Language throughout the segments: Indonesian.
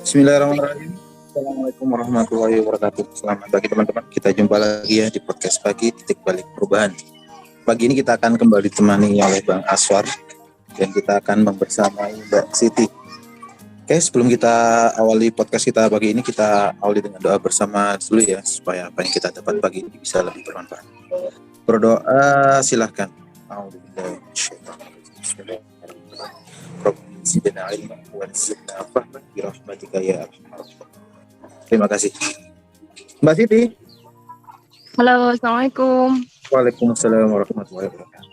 Bismillahirrahmanirrahim. Assalamualaikum warahmatullahi wabarakatuh. Selamat pagi teman-teman. Kita jumpa lagi ya di podcast pagi titik balik perubahan. Pagi ini kita akan kembali ditemani oleh Bang Aswar dan kita akan membersamai Mbak Siti. Oke, sebelum kita awali podcast kita pagi ini, kita awali dengan doa bersama dulu ya, supaya apa yang kita dapat pagi ini bisa lebih bermanfaat. Berdoa silahkan. Terima kasih. Mbak Siti. Halo, Assalamualaikum. Waalaikumsalam warahmatullahi wabarakatuh.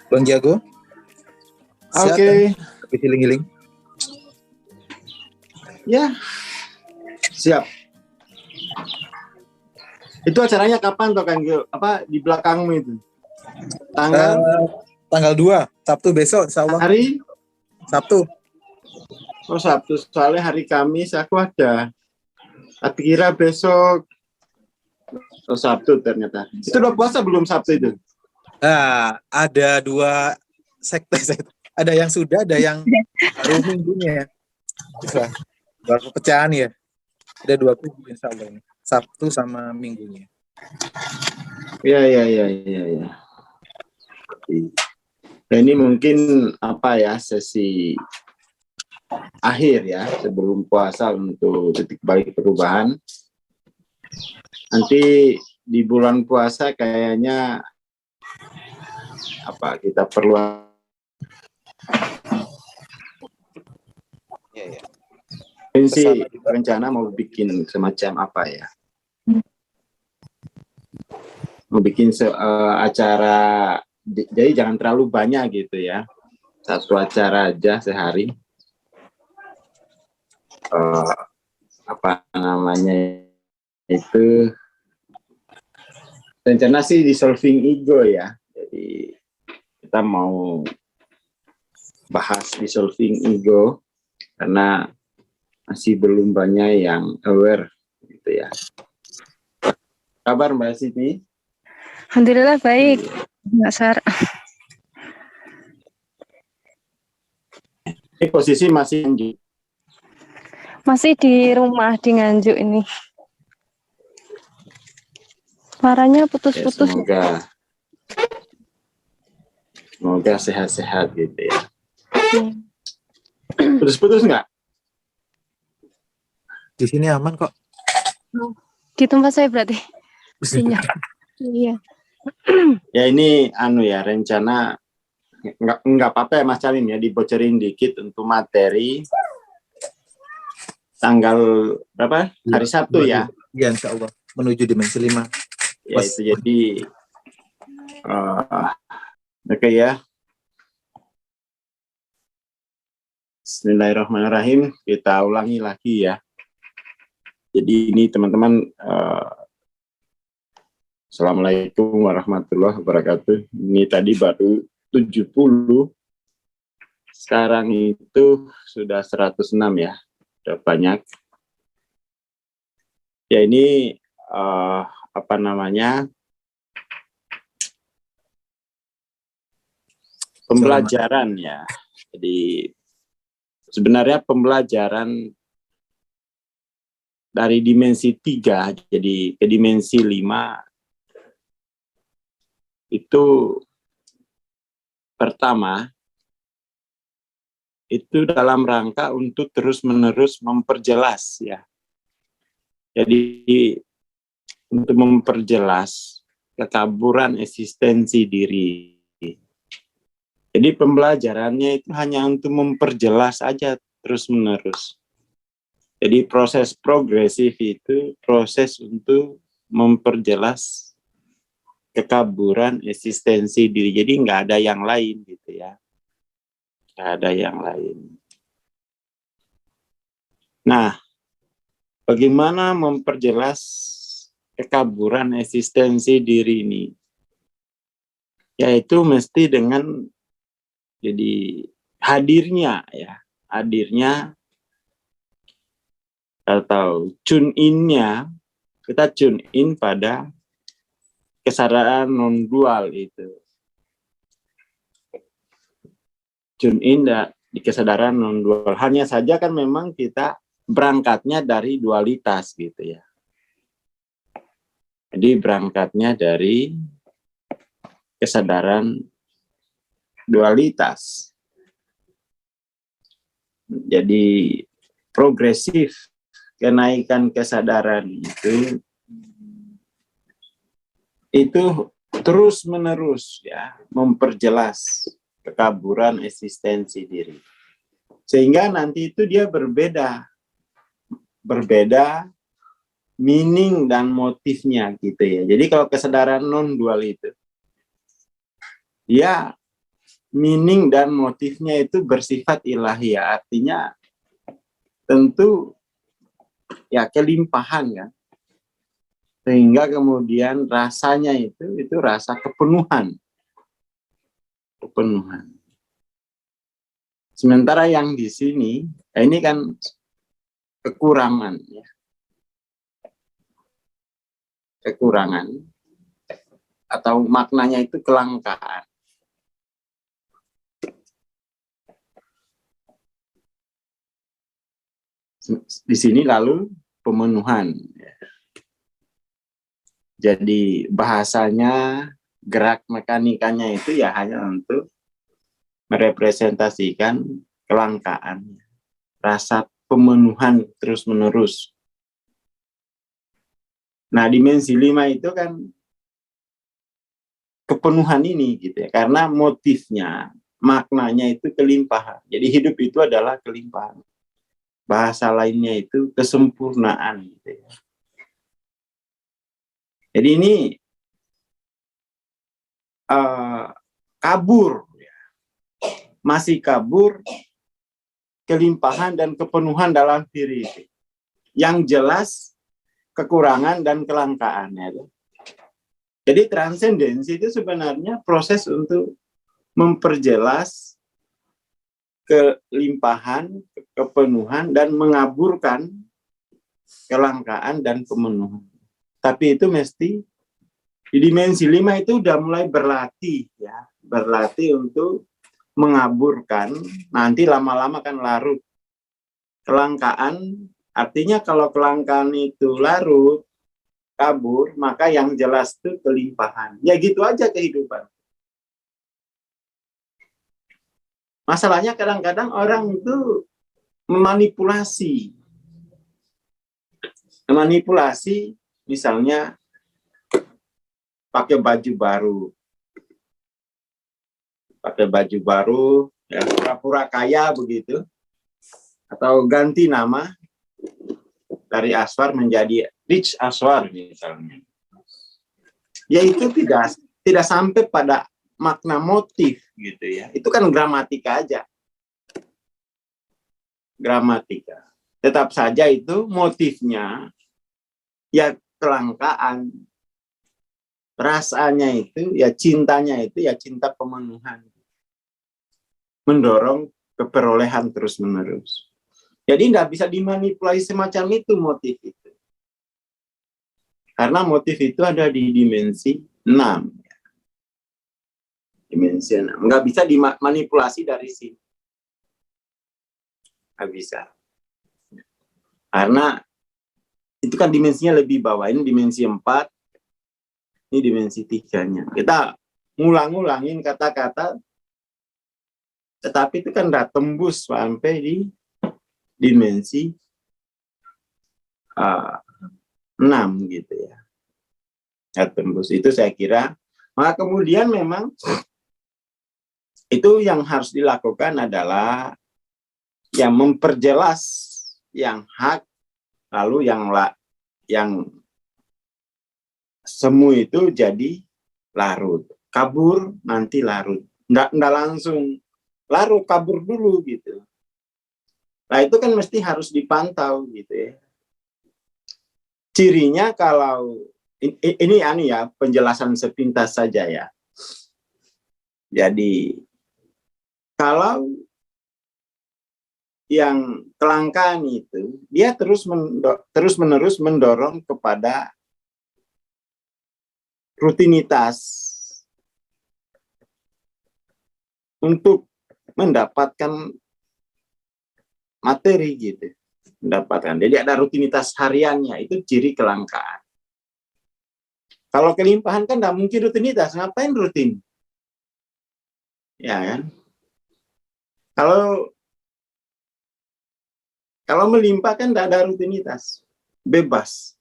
Bang Jago. Oke. Tapi giling-giling. Ya, siap. Itu acaranya kapan toh Kang Gil? Apa di belakangmu itu? Tanggal 2, Sabtu besok insyaallah. Hari Sabtu. Oh Sabtu, soalnya hari Kamis aku ada. Aku kira besok. Oh Sabtu ternyata. Itu udah puasa belum Sabtu itu? Ada 2 sekte. Ada yang sudah, ada yang baru minggunya. Itulah. Baru pecahan ya. Ada 2 kubu insyaallah ini. Sabtu sama minggunya. Iya. Nah, ini mungkin apa ya, sesi akhir ya sebelum puasa untuk titik balik perubahan. Nanti di bulan puasa kayaknya apa kita perlu ini sih rencana mau bikin semacam apa ya? Mau bikin acara, jadi jangan terlalu banyak gitu ya. 1 acara aja sehari. Apa namanya itu? Rencana sih dissolving ego ya. Jadi kita mau bahas dissolving ego karena masih belum banyak yang aware gitu ya. Kabar Mbak Siti? Alhamdulillah baik, Mbak Sar. Ini posisi masih Masih di rumah di Nganjuk ini. Suaranya putus-putus. Ya, semoga sehat-sehat gitu ya. Putus-putus nggak? Di sini aman kok. Di tempat saya berarti. Sinyal. Iya. Ya ini ya rencana nggak apa-apa ya Mas Calin ya, dibocorin dikit untuk materi tanggal berapa? Hari Sabtu ya? Iya insyaallah menuju dimensi 5. Ya itu jadi oke ya. Bismillahirrahmanirrahim, kita ulangi lagi ya. Jadi ini teman-teman, Assalamualaikum warahmatullahi wabarakatuh. Ini tadi baru 70, sekarang itu sudah 106 ya, sudah banyak. Ya ini apa namanya, pembelajaran ya. Jadi sebenarnya pembelajaran dari dimensi 3 jadi ke dimensi 5 itu pertama itu dalam rangka untuk terus-menerus memperjelas ya. Jadi untuk memperjelas kekaburan eksistensi diri. Jadi pembelajarannya itu hanya untuk memperjelas aja terus-menerus. Jadi proses progresif itu proses untuk memperjelas kekaburan eksistensi diri. Jadi nggak ada yang lain gitu ya. Nggak ada yang lain. Nah, bagaimana memperjelas kekaburan eksistensi diri ini? Yaitu mesti dengan jadi hadirnya ya, hadirnya atau tune in-nya, kita tune in pada kesadaran non dual itu. Tune in di kesadaran non dual. Hanya saja kan memang kita berangkatnya dari dualitas gitu ya. Jadi berangkatnya dari kesadaran dualitas. Jadi progresif kenaikan kesadaran itu terus menerus ya memperjelas kekaburan eksistensi diri. Sehingga nanti itu dia berbeda meaning dan motifnya gitu ya. Jadi kalau kesadaran non dual itu ya meaning dan motifnya itu bersifat ilahi ya, artinya tentu ya kelimpahan kan. Sehingga kemudian rasanya itu rasa kepenuhan. Sementara yang di sini, ini kan kekurangan ya. Kekurangan atau maknanya itu kelangkaan. Di sini lalu pemenuhan. Jadi bahasanya, gerak mekanikanya itu ya hanya untuk merepresentasikan kelangkaan, rasa pemenuhan terus-menerus. Nah, dimensi 5 itu kan kepenuhan ini gitu ya, karena motifnya, maknanya itu kelimpahan. Jadi hidup itu adalah kelimpahan. Bahasa lainnya itu kesempurnaan gitu ya. Jadi ini kabur ya. Masih kabur kelimpahan dan kepenuhan dalam diri itu. Yang jelas kekurangan dan kelangkaan ya. Jadi transendensi itu sebenarnya proses untuk memperjelas kelimpahan, kepenuhan, dan mengaburkan kelangkaan dan pemenuhan. Tapi itu mesti di dimensi 5 itu udah mulai berlatih ya, berlatih untuk mengaburkan, nanti lama-lama kan larut. Kelangkaan, artinya kalau kelangkaan itu larut, kabur, maka yang jelas itu kelimpahan. Ya gitu aja kehidupan. Masalahnya kadang-kadang orang itu memanipulasi. Memanipulasi misalnya pakai baju baru. Pakai baju baru, ya, pura-pura kaya begitu. Atau ganti nama dari Aswar menjadi Rich Aswar misalnya. Ya itu tidak sampai pada makna motif gitu ya. Itu kan gramatika aja. Gramatika. Tetap saja itu motifnya ya kelangkaan. Rasanya itu ya cintanya itu ya cinta pemenuhan. Mendorong keperolehan terus-menerus. Jadi tidak bisa dimanipulasi semacam itu motif itu. Karena motif itu ada di dimensi 6. Dimensi 6. Nggak bisa dimanipulasi dari sini. Nggak bisa. Karena itu kan dimensinya lebih bawah. Ini dimensi 4. Ini dimensi 3-nya. Kita ngulang-ngulangin kata-kata, tetapi itu kan nggak tembus sampai di dimensi 6 gitu ya. Nggak tembus. Itu saya kira. Maka kemudian memang itu yang harus dilakukan adalah yang memperjelas yang hak, lalu yang semu itu jadi larut. Kabur nanti larut. Nggak langsung larut, kabur dulu gitu. Nah itu kan mesti harus dipantau gitu ya. Cirinya kalau ini ya penjelasan sepintas saja ya. Jadi kalau yang kelangkaan itu dia terus-menerus mendorong kepada rutinitas untuk mendapatkan materi gitu. mendapatkan. Jadi ada rutinitas hariannya, itu ciri kelangkaan. Kalau kelimpahan kan nggak mungkin rutinitas, ngapain rutin? Ya kan? Kalau melimpah kan nggak ada rutinitas, bebas.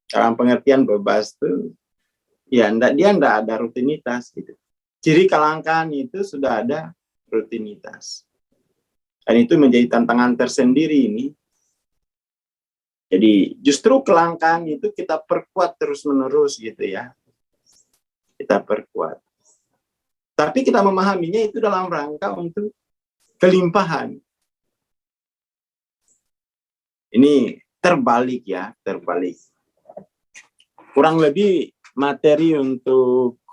Dalam pengertian bebas tuh, ya dia nggak ada rutinitas gitu. Ciri kelangkaan itu sudah ada rutinitas. Dan itu menjadi tantangan tersendiri ini. Jadi justru kelangkaan itu kita perkuat terus-menerus gitu ya. Kita perkuat. Tapi kita memahaminya itu dalam rangka untuk kelimpahan. Ini terbalik ya, terbalik. Kurang lebih materi untuk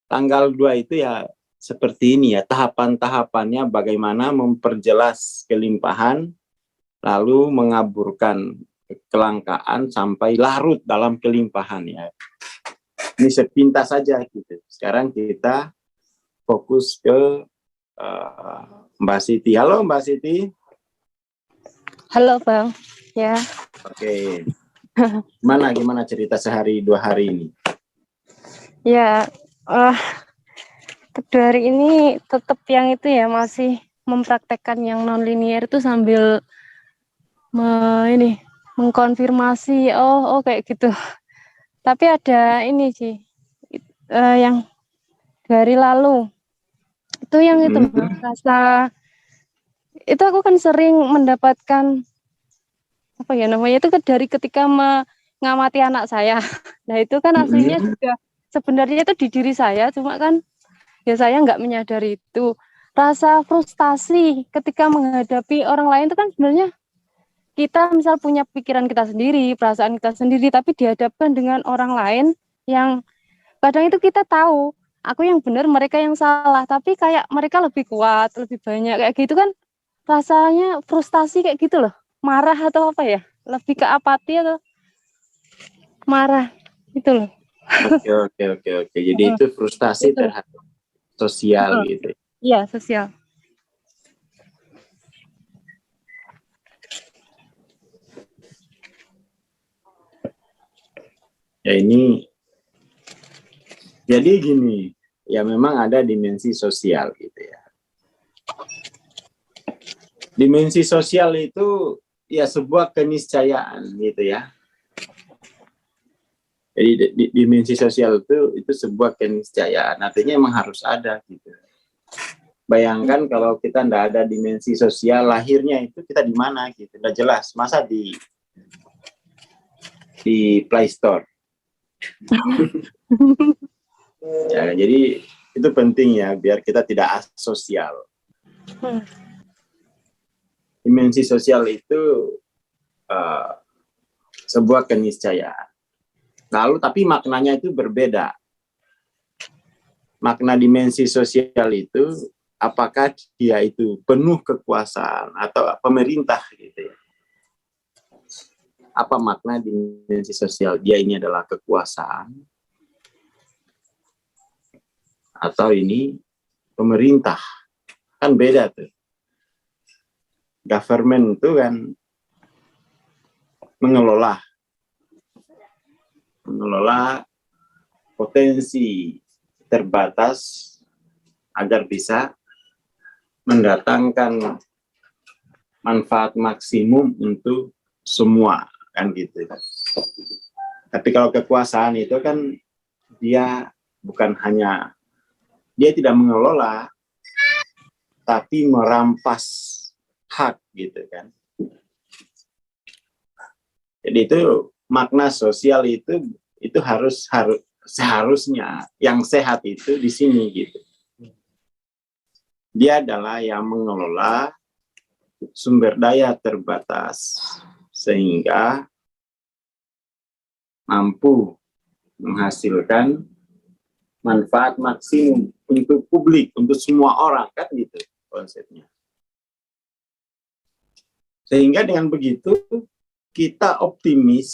tanggal 2 itu ya seperti ini ya, tahapan-tahapannya bagaimana memperjelas kelimpahan, lalu mengaburkan kelangkaan sampai larut dalam kelimpahan ya. Ini sepintas saja gitu. Sekarang kita fokus ke Mbak Siti. Halo Mbak Siti. Halo Bang. Ya. Oke. Gimana cerita sehari 2 hari ini? Ya, 2 hari ini tetap yang itu ya, masih mempraktekkan yang non-linear itu sambil mengkonfirmasi kayak gitu. Tapi ada ini sih yang 2 hari lalu itu yang itu rasa itu aku kan sering mendapatkan apa ya namanya itu dari ketika mengamati anak saya. Nah itu kan aslinya juga sebenarnya itu di diri saya, cuma kan ya saya nggak menyadari itu. Rasa frustasi ketika menghadapi orang lain itu kan sebenarnya kita misal punya pikiran kita sendiri, perasaan kita sendiri, tapi dihadapkan dengan orang lain yang kadang itu kita tahu, aku yang benar, mereka yang salah, tapi kayak mereka lebih kuat, lebih banyak, kayak gitu kan rasanya frustasi kayak gitu loh, marah atau apa ya, lebih ke apati atau marah, gitu loh. Oke. Jadi itu frustasi Itu. terhadap sosial gitu. Iya, sosial. Ya ini, jadi gini, ya memang ada dimensi sosial gitu ya. Dimensi sosial itu ya sebuah keniscayaan gitu ya. Jadi dimensi sosial itu sebuah keniscayaan, artinya emang harus ada gitu. Bayangkan kalau kita nggak ada dimensi sosial, lahirnya itu kita di mana gitu, udah jelas. Masa di Play Store. Ya, jadi itu penting ya biar kita tidak asosial. Dimensi sosial itu sebuah keniscayaan. Lalu tapi maknanya itu berbeda. Makna dimensi sosial itu apakah dia itu penuh kekuasaan atau pemerintah gitu ya. Apa makna dimensi sosial? Dia ini adalah kekuasaan atau ini pemerintah? Kan beda tuh. Government itu kan mengelola potensi terbatas agar bisa mendatangkan manfaat maksimum untuk semua, kan gitu. Tapi kalau kekuasaan itu kan dia tidak mengelola, tapi merampas hak gitu kan. Jadi itu makna sosial itu seharusnya yang sehat itu di sini gitu. Dia adalah yang mengelola sumber daya terbatas sehingga mampu menghasilkan manfaat maksimum untuk publik, untuk semua orang, kan gitu konsepnya. Sehingga dengan begitu kita optimis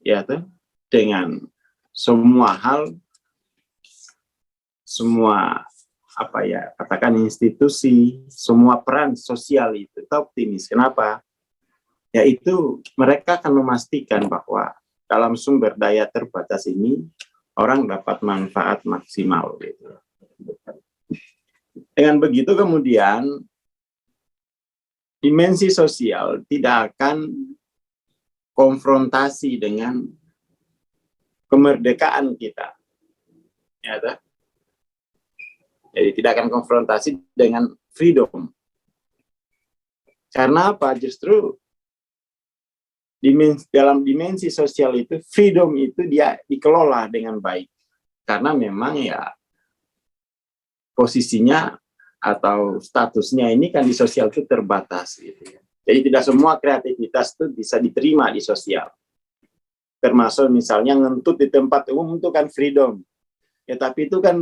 ya tuh dengan semua hal, semua katakan institusi, semua peran sosial itu kita optimis. Kenapa? yaitu mereka akan memastikan bahwa dalam sumber daya terbatas ini orang dapat manfaat maksimal gitu. Dengan begitu kemudian dimensi sosial tidak akan konfrontasi dengan kemerdekaan kita. Ya, toh? Jadi tidak akan konfrontasi dengan freedom. Karena apa? Justru dalam dimensi sosial itu, freedom itu dia dikelola dengan baik. Karena memang ya posisinya atau statusnya ini kan di sosial itu terbatas. Gitu ya. Jadi tidak semua kreativitas itu bisa diterima di sosial. Termasuk misalnya ngentut di tempat umum itu kan freedom. Ya tapi itu kan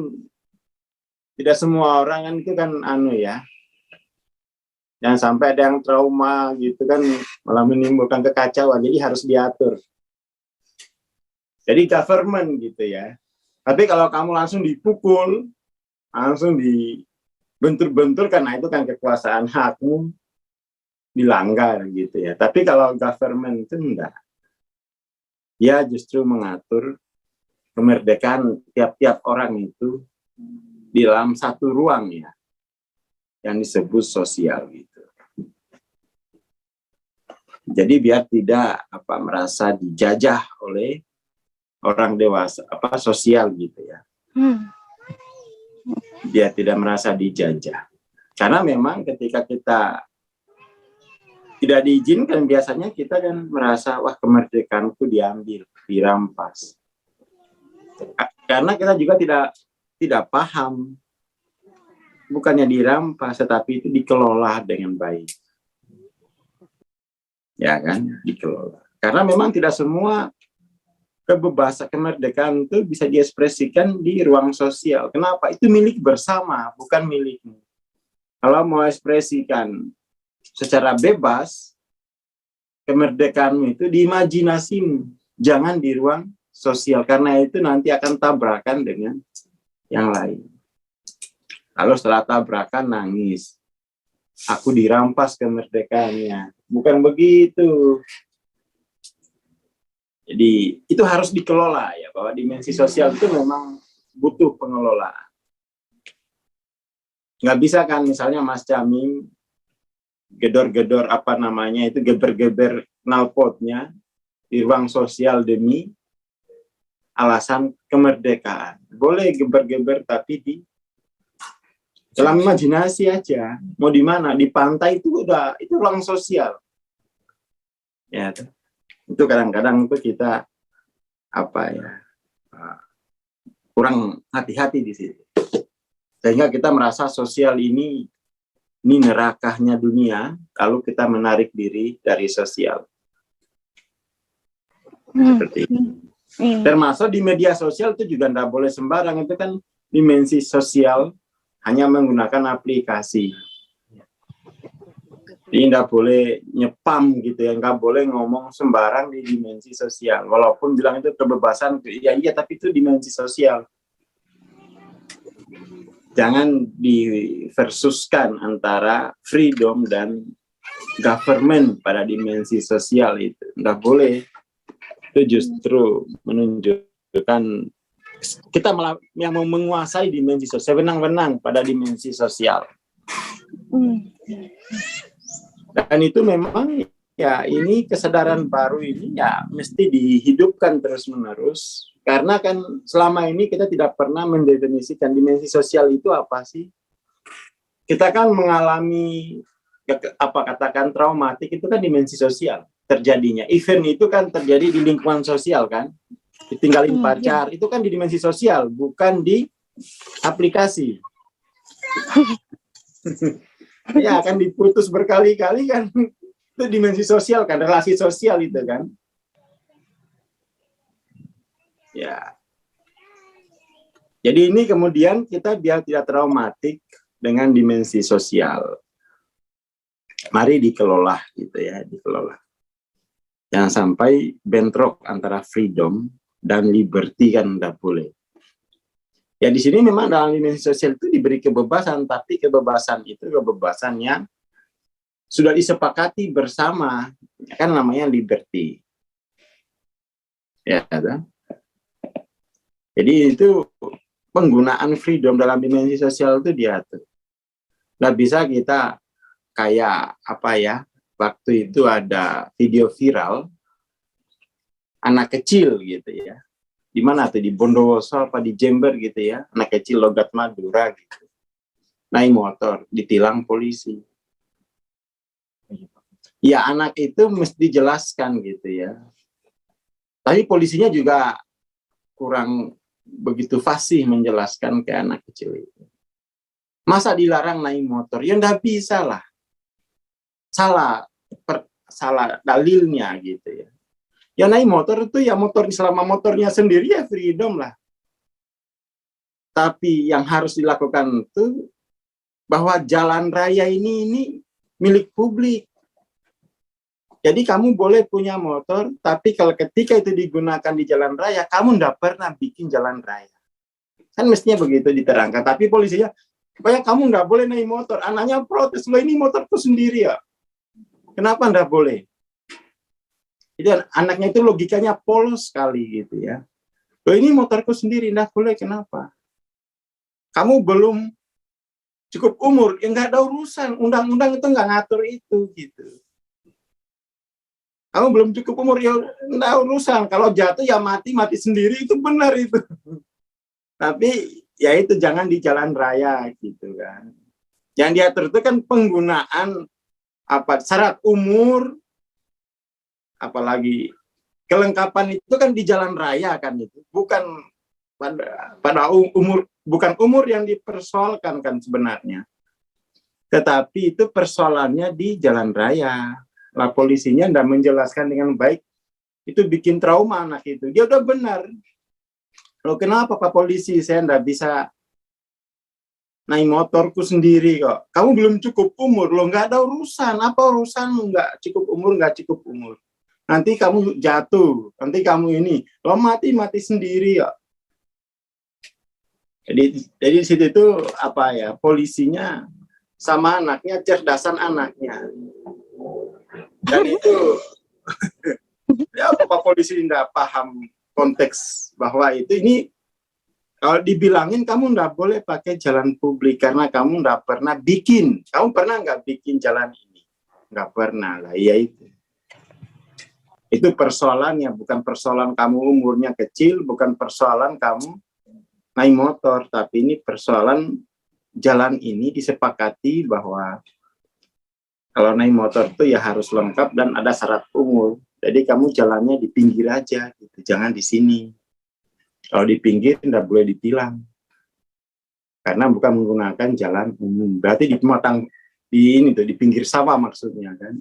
tidak semua orang kan itu kan ya. Jangan sampai ada yang trauma gitu kan malah menimbulkan kekacauan. Jadi harus diatur. Jadi government gitu ya. Tapi kalau kamu langsung dipukul, langsung dibentur-bentur karena itu kan kekuasaan hakmu dilanggar gitu ya. Tapi kalau government itu enggak. Dia justru mengatur kemerdekaan tiap-tiap orang itu di dalam satu ruang ya, yang disebut sosial gitu. Jadi biar tidak merasa dijajah oleh orang dewasa sosial gitu ya. Dia tidak merasa dijajah. Karena memang ketika kita tidak diizinkan biasanya kita kan merasa wah kemerdekaanku diambil, dirampas. Karena kita juga tidak paham, bukannya dirampas, tetapi itu dikelola dengan baik. Ya kan, dikelola. Karena memang tidak semua kebebasan kemerdekaan itu bisa diekspresikan di ruang sosial. Kenapa? Itu milik bersama, bukan milikmu. Kalau mau ekspresikan secara bebas, kemerdekaanmu itu di imajinasimu, jangan di ruang sosial, karena itu nanti akan tabrakan dengan yang lain. Lalu setelah tabrakan nangis, aku dirampas kemerdekaannya. Bukan begitu. Jadi itu harus dikelola ya, bahwa dimensi sosial itu memang butuh pengelolaan. Nggak bisa kan misalnya Mas Camim gedor-gedor itu geber-geber knalpotnya di ruang sosial demi alasan kemerdekaan. Boleh geber-geber tapi di dalam imajinasi aja. Mau di mana? Di pantai itu ruang sosial. Ya, itu kadang-kadang itu kita kurang hati-hati di situ. Sehingga kita merasa sosial ini nerakahnya dunia, lalu kita menarik diri dari sosial. Seperti itu. Termasuk di media sosial itu juga tidak boleh sembarang, itu kan dimensi sosial hanya menggunakan aplikasi. Jadi tidak boleh nyepam gitu ya, nggak boleh ngomong sembarang di dimensi sosial. Walaupun bilang itu kebebasan, iya tapi itu dimensi sosial. Jangan diversuskan antara freedom dan government pada dimensi sosial itu. Nggak boleh. Itu justru menunjukkan kita malah yang mau menguasai dimensi sosial, wenang-wenang pada dimensi sosial. Dan itu memang ya ini kesadaran baru ini ya mesti dihidupkan terus-menerus. Karena kan selama ini kita tidak pernah mendefinisikan dimensi sosial itu apa sih. Kita kan mengalami katakan traumatik itu kan dimensi sosial terjadinya. Event itu kan terjadi di lingkungan sosial kan. Ditinggalin pacar itu kan di dimensi sosial, bukan di aplikasi. Ya kan diputus berkali-kali kan itu dimensi sosial kan, relasi sosial itu kan. Ya. Jadi ini kemudian kita biar tidak traumatik dengan dimensi sosial. Mari dikelola gitu ya, dikelola. Jangan sampai bentrok antara freedom dan liberty kan tidak boleh. Ya di sini memang dalam dimensi sosial itu diberi kebebasan, tapi kebebasan itu kebebasan yang sudah disepakati bersama, kan namanya liberty. Ya, kan? Jadi itu penggunaan freedom dalam dimensi sosial itu diatur. Nggak bisa kita kayak apa ya, waktu itu ada video viral anak kecil gitu ya, di mana tuh, di Bondowoso apa di Jember gitu ya, anak kecil logat Madura gitu, naik motor ditilang polisi. Ya anak itu mesti dijelaskan gitu ya, tapi polisinya juga kurang begitu fasih menjelaskan ke anak kecil itu. Masa dilarang naik motor? Ya nggak bisa lah, salah dalilnya gitu ya. Ya naik motor itu ya motor, selama motornya sendiri ya freedom lah. Tapi yang harus dilakukan itu bahwa jalan raya ini milik publik. Jadi kamu boleh punya motor, tapi kalau ketika itu digunakan di jalan raya, kamu nggak pernah bikin jalan raya. Kan mestinya begitu diterangkan. Tapi polisinya, supaya kamu nggak boleh naik motor. Anaknya protes, lo ini motorku sendiri ya. Kenapa nggak boleh? Jadi anaknya itu logikanya polos sekali gitu ya. Lo ini motorku sendiri, nggak boleh, kenapa? Kamu belum cukup umur, ya nggak ada urusan. Undang-undang itu nggak ngatur itu gitu. Kamu belum cukup umur, ya nggak urusan. Kalau jatuh ya mati sendiri, itu benar itu. Tapi ya itu jangan di jalan raya gitu kan. Yang diatur itu kan penggunaan syarat umur, apalagi kelengkapan itu kan di jalan raya kan, itu bukan pada umur, bukan umur yang dipersoalkan kan sebenarnya. Tetapi itu persoalannya di jalan raya. Lah polisinya tidak menjelaskan dengan baik, itu bikin trauma anak itu. Dia udah benar. Loh kenapa Pak Polisi saya tidak bisa naik motorku sendiri kok? Kamu belum cukup umur, lo nggak ada urusan. Apa urusanmu nggak cukup umur, nggak cukup umur? Nanti kamu jatuh, nanti kamu ini, lo mati sendiri kok. Jadi di situ itu apa ya, polisinya sama anaknya, cerdasan anaknya. Dan itu ya Pak Polisi tidak paham konteks bahwa ini kalau dibilangin kamu nggak boleh pakai jalan publik karena kamu nggak pernah bikin. Kamu pernah nggak bikin jalan ini? Nggak pernah lah, ya itu. Itu persoalannya, bukan persoalan kamu umurnya kecil, bukan persoalan kamu naik motor, tapi ini persoalan jalan ini disepakati bahwa kalau naik motor itu ya harus lengkap dan ada syarat umur. Jadi kamu jalannya di pinggir aja, gitu. Jangan di sini. Kalau di pinggir tidak boleh ditilang, karena bukan menggunakan jalan umum. Berarti di pinggir sawah maksudnya kan.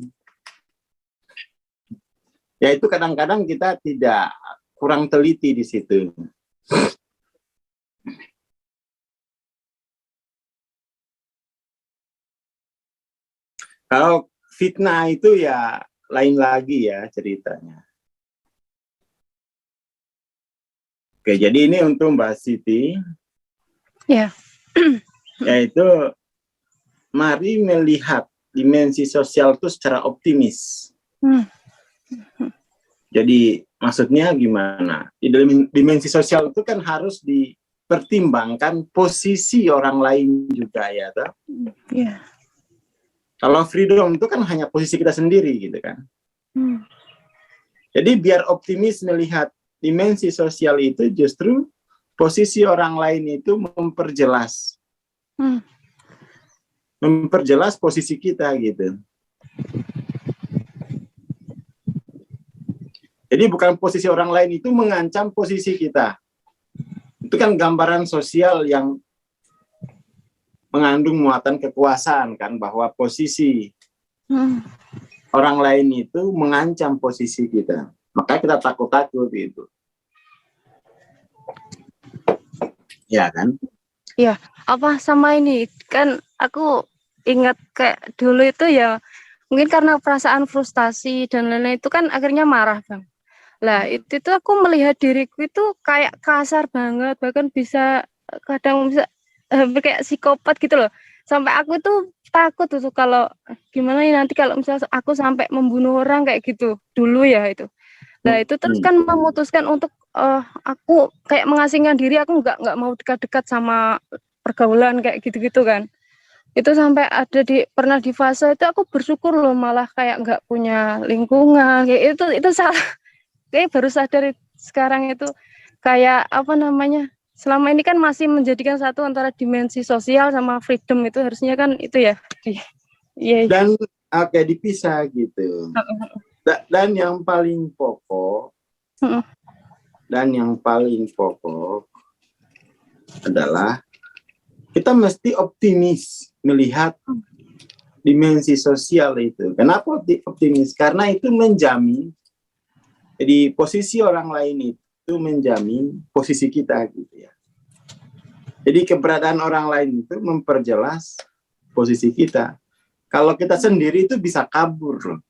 Ya itu kadang-kadang kita tidak kurang teliti di situ. Kalau fitnah itu ya lain lagi ya ceritanya. Oke, jadi ini untuk Mbak Siti. Ya. Yaitu mari melihat dimensi sosial itu secara optimis. Jadi maksudnya gimana? Di dalam dimensi sosial itu kan harus dipertimbangkan posisi orang lain juga ya, toh? Ya. Kalau freedom itu kan hanya posisi kita sendiri gitu kan. Jadi biar optimis melihat dimensi sosial itu justru posisi orang lain itu memperjelas. Memperjelas posisi kita gitu. Jadi bukan posisi orang lain itu mengancam posisi kita. Itu kan gambaran sosial yang mengandung muatan kekuasaan kan, bahwa posisi orang lain itu mengancam posisi kita. Makanya kita takut-takut itu. Ya kan? Iya, apa sama ini kan aku ingat kayak dulu itu ya mungkin karena perasaan frustasi dan lain-lain itu kan akhirnya marah Bang. Lah itu tuh aku melihat diriku itu kayak kasar banget, bahkan bisa kadang bisa kayak psikopat gitu loh. Sampai aku tuh takut tuh kalau gimana ya nanti kalau misalnya aku sampai membunuh orang kayak gitu dulu ya itu. Nah itu terus kan memutuskan untuk aku kayak mengasingkan diri, aku nggak mau dekat-dekat sama pergaulan kayak gitu-gitu kan. Itu sampai ada pernah di fase itu aku bersyukur loh, malah kayak nggak punya lingkungan kayak itu salah. Kayak baru sadar sekarang itu kayak apa namanya, selama ini kan masih menjadikan satu antara dimensi sosial sama freedom, itu harusnya kan itu ya. Iya. Dan dipisah gitu. Dan yang paling pokok adalah kita mesti optimis melihat dimensi sosial itu. Kenapa optimis? Karena itu menjamin, jadi posisi orang lain itu menjamin posisi kita gitu ya. Jadi keberadaan orang lain itu memperjelas posisi kita. Kalau kita sendiri itu bisa kabur loh.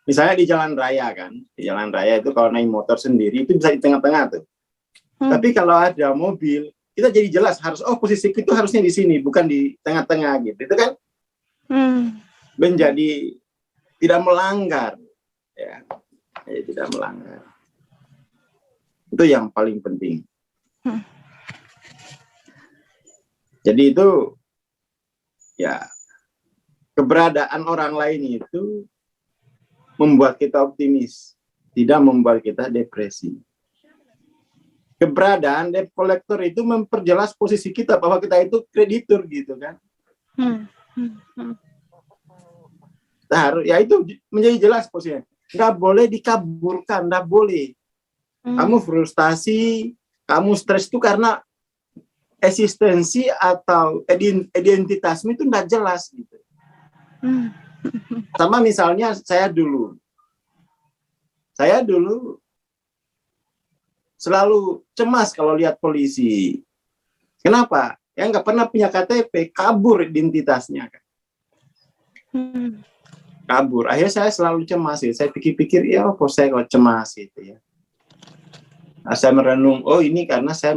Misalnya di jalan raya kan, di jalan raya itu kalau naik motor sendiri itu bisa di tengah-tengah tuh. Tapi kalau ada mobil, kita jadi jelas harus posisi itu harusnya di sini, bukan di tengah-tengah gitu. Itu kan menjadi tidak melanggar, ya, tidak melanggar. Itu yang paling penting. Jadi itu ya, keberadaan orang lain itu membuat kita optimis, tidak membuat kita depresi. Keberadaan debt collector itu memperjelas posisi kita bahwa kita itu kreditur gitu kan. Nah, ya itu menjadi jelas posisinya. Nggak boleh dikaburkan, nggak boleh. Kamu frustasi, kamu stres itu karena eksistensi atau identitasmu itu nggak jelas gitu. Sama misalnya saya dulu selalu cemas kalau lihat polisi. Kenapa? Ya nggak pernah punya KTP, kabur identitasnya kan. Kabur. Akhirnya saya selalu cemas ya. Saya pikir-pikir, ya kok saya kok cemas gitu ya. Nah, saya merenung, ini karena saya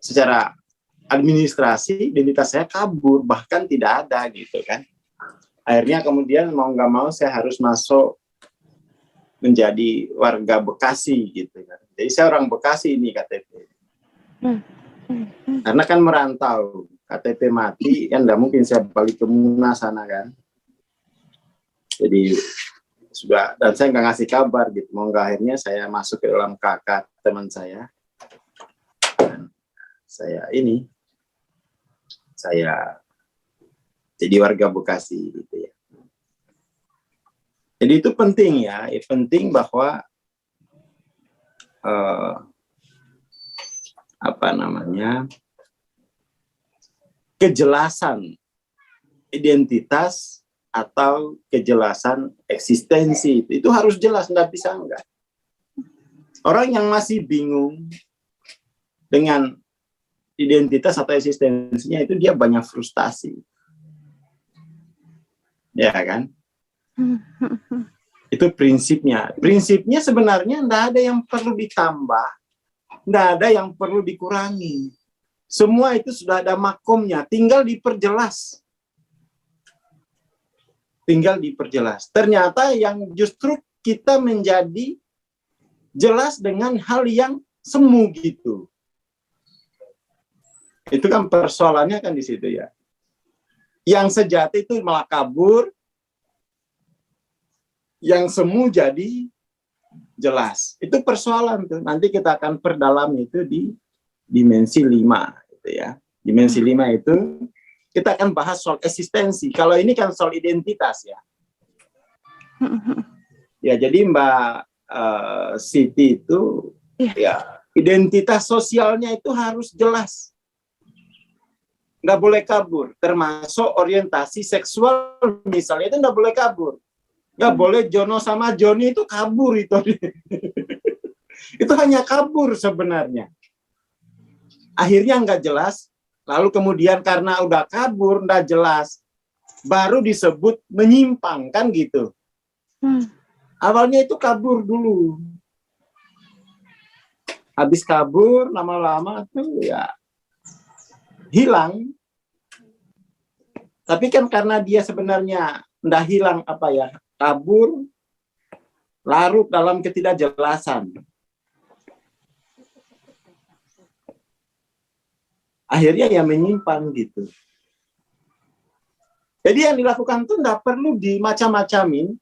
secara administrasi identitas saya kabur, bahkan tidak ada gitu kan. Akhirnya kemudian mau nggak mau saya harus masuk menjadi warga Bekasi gitu kan. Jadi saya orang Bekasi ini KTP. Karena kan merantau, KTP mati kan nggak mungkin saya balik ke Muna sana kan. Jadi sudah, dan saya nggak ngasih kabar gitu. Mau nggak akhirnya saya masuk ke dalam KK teman saya. Dan saya jadi warga Bekasi gitu ya. Jadi itu penting ya, penting bahwa kejelasan identitas atau kejelasan eksistensi itu harus jelas, nggak bisa enggak. Orang yang masih bingung dengan identitas atau eksistensinya itu dia banyak frustasi. Ya kan? Itu prinsipnya. Prinsipnya sebenarnya tidak ada yang perlu ditambah, tidak ada yang perlu dikurangi. Semua itu sudah ada makomnya, tinggal diperjelas. Tinggal diperjelas. Ternyata yang justru kita menjadi jelas dengan hal yang semu gitu. Itu kan persoalannya kan di situ ya. Yang sejati itu malah kabur, yang semu jadi jelas. Itu persoalan tuh. Nanti kita akan perdalam itu di dimensi 5 gitu ya. Dimensi 5 itu kita akan bahas soal eksistensi. Kalau ini kan soal identitas ya. Ya, jadi Mbak Siti itu ya, identitas sosialnya itu harus jelas. Nggak boleh kabur, termasuk orientasi seksual misalnya itu nggak boleh kabur. Nggak boleh Jono sama Joni itu kabur itu. Itu hanya kabur sebenarnya. Akhirnya nggak jelas, lalu kemudian karena udah kabur, nggak jelas, baru disebut menyimpang, kan gitu. Awalnya itu kabur dulu. Habis kabur, lama-lama tuh ya hilang. Tapi kan karena dia sebenarnya ndak hilang kabur, larut dalam ketidakjelasan. Akhirnya ya menyimpan gitu. Jadi yang dilakukan itu ndak perlu dimacam-macamin,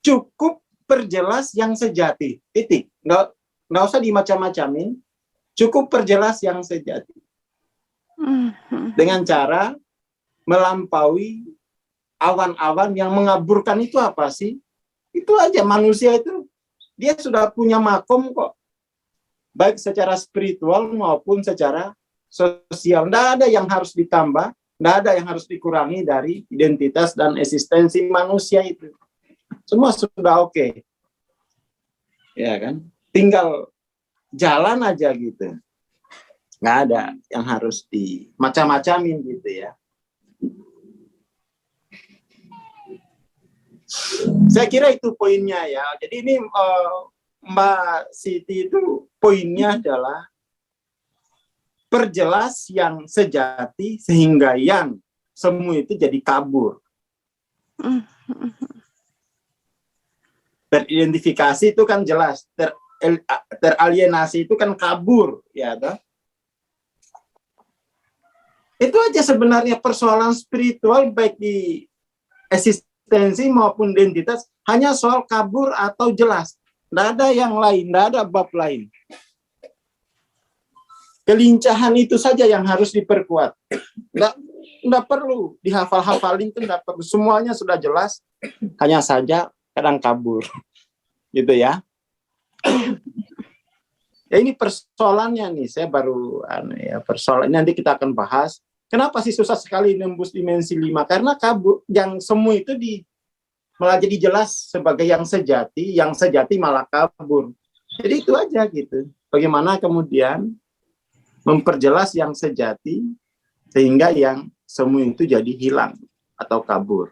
cukup perjelas yang sejati. Titik. Nggak usah dimacam-macamin, cukup perjelas yang sejati. Dengan cara melampaui awan-awan yang mengaburkan itu apa sih? Itu aja, manusia itu dia sudah punya makom kok. Baik secara spiritual maupun secara sosial. Tidak ada yang harus ditambah, tidak ada yang harus dikurangi dari identitas dan eksistensi manusia itu. Semua sudah oke. Ya kan? Tinggal jalan aja gitu. Nggak ada yang harus dimacam-macamin gitu ya. Saya kira itu poinnya ya. Jadi ini Mbak Siti itu poinnya adalah perjelas yang sejati sehingga yang semu itu jadi kabur. Teridentifikasi itu kan jelas, teralienasi itu kan kabur, ya toh? Itu aja sebenarnya persoalan spiritual baik di eksistensi maupun identitas, hanya soal kabur atau jelas. Tidak ada yang lain, tidak ada bab lain. Kelincahan itu saja yang harus diperkuat. Tidak perlu dihafal-hafalin, itu tidak perlu. Semuanya sudah jelas, hanya saja kadang kabur. Gitu ya. Ya ini persoalannya nih, saya baru persoalan nanti kita akan bahas. Kenapa sih susah sekali nembus dimensi 5? Karena kabur, yang semu itu malah jadi jelas sebagai yang sejati malah kabur. Jadi itu aja gitu. Bagaimana kemudian memperjelas yang sejati sehingga yang semu itu jadi hilang atau kabur.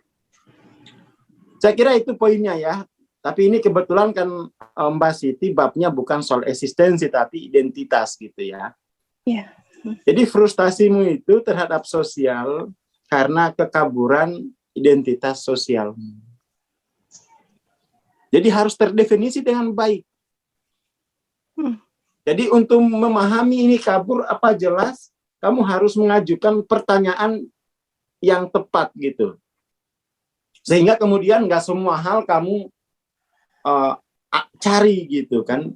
Saya kira itu poinnya ya. Tapi ini kebetulan kan Mbak Siti babnya bukan soal eksistensi tapi identitas gitu ya. Iya. Jadi frustasimu itu terhadap sosial karena kekaburan identitas sosial. Jadi harus terdefinisi dengan baik. Jadi untuk memahami ini kabur apa jelas, kamu harus mengajukan pertanyaan yang tepat gitu. Sehingga kemudian nggak semua hal kamu cari gitu kan.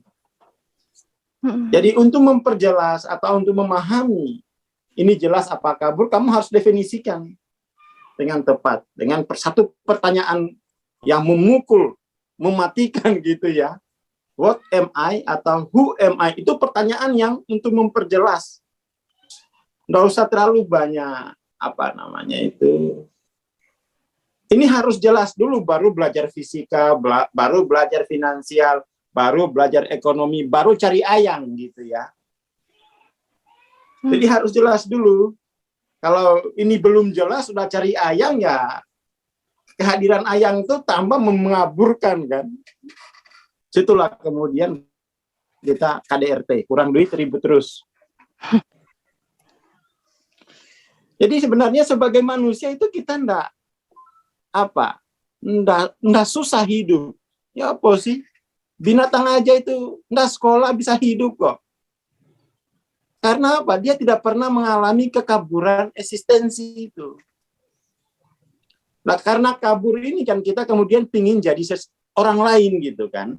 Jadi untuk memperjelas atau untuk memahami ini jelas apa kabur, kamu harus definisikan dengan tepat, dengan satu pertanyaan yang memukul, mematikan gitu ya. What am I atau who am I? Itu pertanyaan yang untuk memperjelas. Nggak usah terlalu banyak ini harus jelas dulu, baru belajar fisika, baru belajar finansial, baru belajar ekonomi, baru cari ayang gitu ya. Jadi harus jelas dulu. Kalau ini belum jelas, sudah cari ayang ya, kehadiran ayang itu tambah mengaburkan kan. Situlah kemudian kita KDRT, kurang duit ribut terus. Jadi sebenarnya sebagai manusia itu kita ndak susah hidup. Ya apa sih? Binatang aja itu ndak sekolah bisa hidup kok. Karena apa? Dia tidak pernah mengalami kekaburan eksistensi itu. Nah, karena kabur ini kan kita kemudian pingin jadi orang lain gitu kan.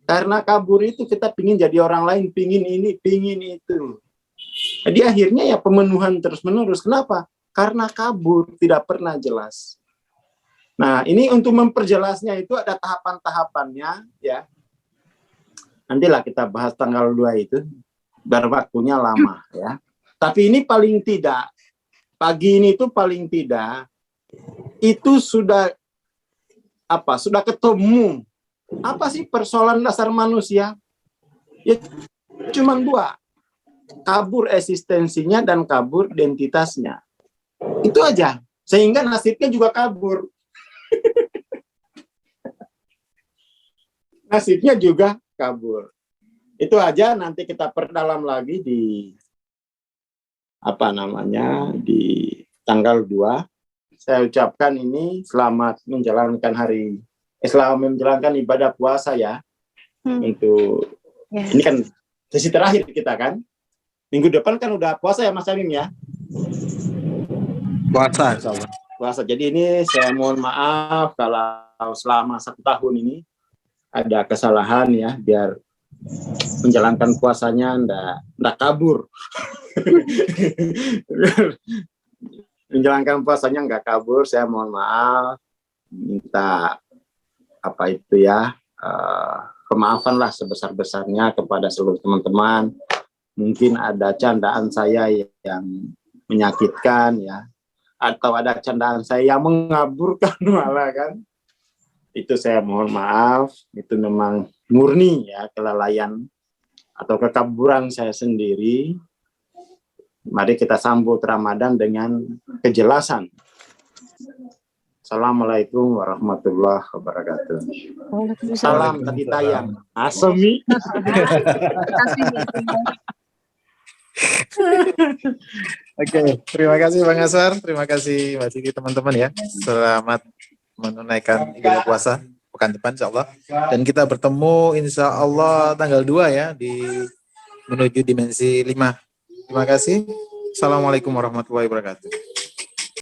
Karena kabur itu kita pingin jadi orang lain, pingin ini, pingin itu. Jadi akhirnya ya pemenuhan terus-menerus. Kenapa? Karena kabur, tidak pernah jelas. Nah, ini untuk memperjelasnya itu ada tahapan-tahapannya ya. Nantilah kita bahas tanggal 2 itu. Biar waktunya lama ya. Tapi ini paling tidak, pagi ini tuh paling tidak, itu sudah sudah ketemu. Apa sih persoalan dasar manusia? Ya cuma 2. Kabur eksistensinya dan kabur identitasnya. Itu aja. Sehingga nasibnya juga kabur. Nasibnya juga kabur. Itu aja, nanti kita perdalam lagi di di tanggal 2. Saya ucapkan ini selamat menjalankan selamat menjalankan ibadah puasa ya. Untuk ini kan sesi terakhir kita kan. Minggu depan kan udah puasa ya Mas Amin ya. Puasa. Puasa. Jadi ini saya mohon maaf kalau selama 1 tahun ini ada kesalahan ya, biar menjalankan puasanya ndak kabur. Menjalankan puasanya nggak kabur, saya mohon maaf, minta kemaafan lah sebesar-besarnya kepada seluruh teman-teman. Mungkin ada candaan saya yang menyakitkan ya, atau ada candaan saya yang mengaburkan malah kan. Itu saya mohon maaf, itu memang murni ya kelalaian atau kekaburan saya sendiri. Mari kita sambut Ramadan dengan kejelasan. Assalamualaikum warahmatullahi wabarakatuh. Salam tadi tayang. Asemi. Oke, terima kasih Bang Aswar, terima kasih Mbak Siti, teman-teman ya. Selamat menunaikan ibadah puasa pekan depan insyaallah. Dan kita bertemu insyaallah tanggal 2 ya menuju dimensi 5. Terima kasih. Assalamualaikum warahmatullahi wabarakatuh.